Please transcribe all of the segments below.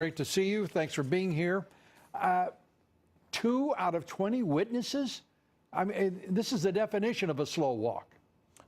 Great to see you. Thanks for being here. 2 out of 20 witnesses? I mean, this is the definition of a slow walk.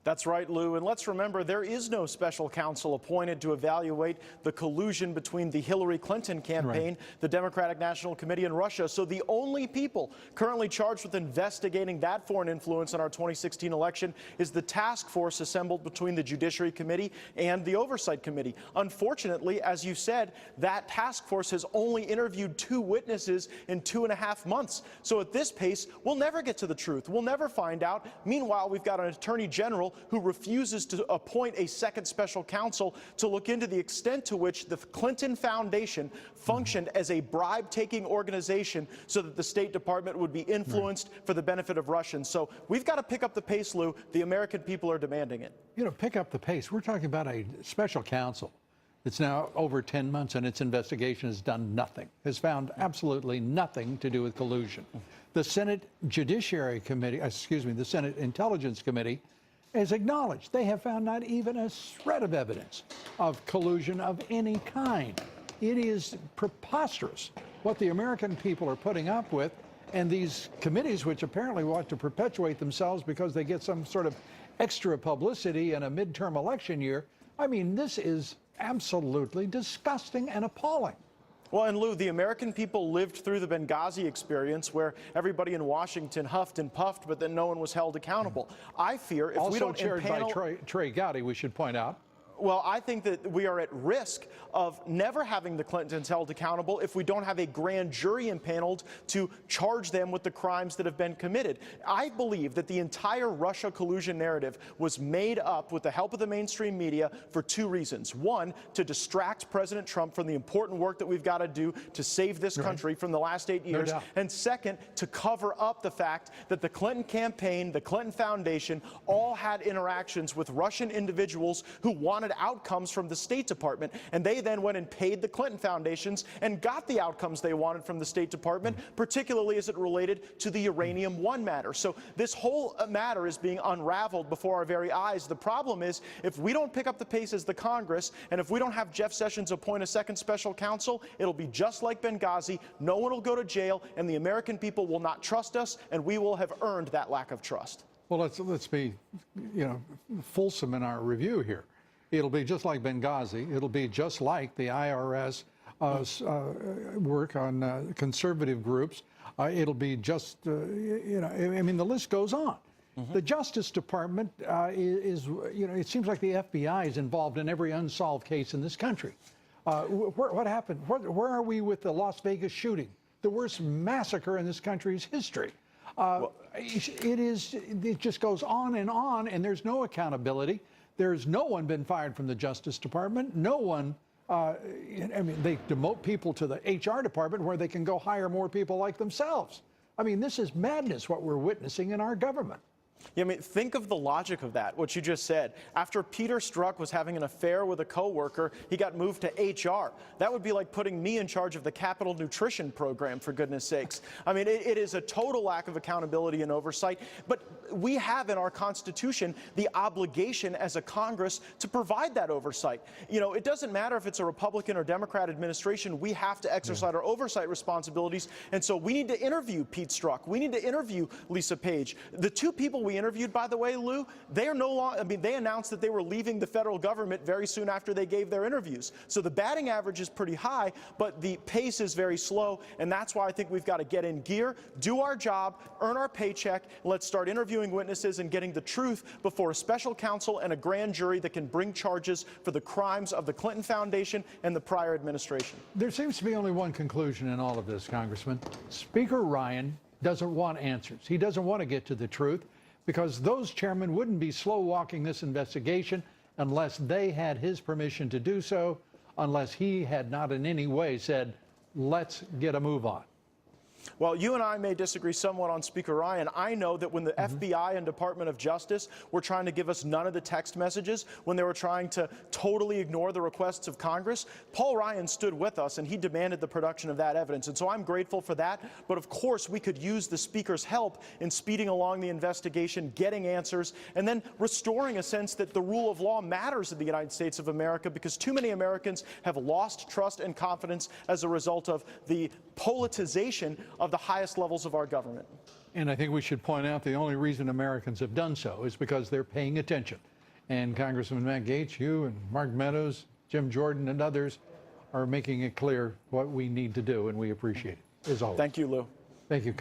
That's right, Lou. And let's remember, there is no special counsel appointed to evaluate the collusion between the Hillary Clinton campaign, the Democratic National Committee, and Russia. So the only people currently charged with investigating that foreign influence in our 2016 election is the task force assembled between the Judiciary Committee and the Oversight Committee. Unfortunately, as you said, that task force has only interviewed 2 witnesses in 2.5 months. So at this pace, we'll never get to the truth. We'll never find out. Meanwhile, we've got an attorney general who refuses to appoint a second special counsel to look into the extent to which the Clinton Foundation functioned as a bribe-taking organization so that the State Department would be influenced for the benefit of Russians. So we've got to pick up the pace, Lou. The American people are demanding it. You know, pick up the pace. We're talking about a special counsel. It's now over 10 months, and its investigation has done nothing, has found absolutely nothing to do with collusion. The Senate Judiciary Committee, the Senate Intelligence Committee, has acknowledged they have found not even a shred of evidence of collusion of any kind. It is preposterous what the American people are putting up with, and these committees, which apparently want to perpetuate themselves because they get some sort of extra publicity in a midterm election year. I mean, this is absolutely disgusting and appalling. Well, and Lou, the American people lived through the Benghazi experience where everybody in Washington huffed and puffed, but then no one was held accountable. I fear if we don't chaired by Trey Gowdy, we should point out. Well, I think that we are at risk of never having the Clintons held accountable if we don't have a grand jury impaneled to charge them with the crimes that have been committed. I believe that the entire Russia collusion narrative was made up with the help of the mainstream media for 2 reasons. One, to distract President Trump from the important work that we've got to do to save this country from the last 8 years. And second, to cover up the fact that the Clinton campaign, the Clinton Foundation, all had interactions with Russian individuals who wanted outcomes from the State Department, and they then went and paid the Clinton Foundations and got the outcomes they wanted from the State Department, particularly as it related to the Uranium One matter. So this whole matter is being unraveled before our very eyes. The problem is, if we don't pick up the pace as the Congress, and if we don't have Jeff Sessions appoint a second special counsel, it'll be just like Benghazi. No one will go to jail, and the American people will not trust us, and we will have earned that lack of trust. Well, let's be, fulsome in our review here. It'll be just like Benghazi. It'll be just like the IRS work on conservative groups. It'll be just, I mean, the list goes on. The Justice Department it seems like the FBI is involved in every unsolved case in this country. What happened? Where are we with the Las Vegas shooting? The worst massacre in this country's history. It just goes on, and there's no accountability. There's no one been fired from the Justice Department. No one, they demote people to the HR department where they can go hire more people like themselves. I mean, this is madness, what we're witnessing in our government. Yeah, I mean, think of the logic of that, what you just said. After Peter Strzok was having an affair with a coworker, he got moved to HR. That would be like putting me in charge of the Capital Nutrition Program, for goodness sakes. I mean, it is a total lack of accountability and oversight. But we have in our Constitution the obligation as a Congress to provide that oversight. You know, it doesn't matter if it's a Republican or Democrat administration. We have to exercise our oversight responsibilities. And so we need to interview Pete Strzok. We need to interview Lisa Page. The 2 people we interviewed, by the way, Lou, they are no longer, they announced that they were leaving the federal government very soon after they gave their interviews. So the batting average is pretty high, but the pace is very slow, and that's why I think we've got to get in gear, do our job, earn our paycheck, and let's start interviewing witnesses and getting the truth before a special counsel and a grand jury that can bring charges for the crimes of the Clinton Foundation and the prior administration. There seems to be only one conclusion in all of this, Congressman. Speaker Ryan doesn't want answers. He doesn't want to get to the truth, because those chairmen wouldn't be slow-walking this investigation unless they had his permission to do so, unless he had not in any way said, let's get a move on. Well, you and I may disagree somewhat on Speaker Ryan. I know that when the FBI and Department of Justice were trying to give us none of the text messages, when they were trying to totally ignore the requests of Congress, Paul Ryan stood with us and he demanded the production of that evidence. And so I'm grateful for that. But of course, we could use the Speaker's help in speeding along the investigation, getting answers, and then restoring a sense that the rule of law matters in the United States of America, because too many Americans have lost trust and confidence as a result of the politicization of the highest levels of our government. And I think we should point out the only reason Americans have done so is because they're paying attention. And Congressman Matt Gaetz, you and Mark Meadows, Jim Jordan, and others are making it clear what we need to do, and we appreciate it, as always. Thank you, Lou. Thank you.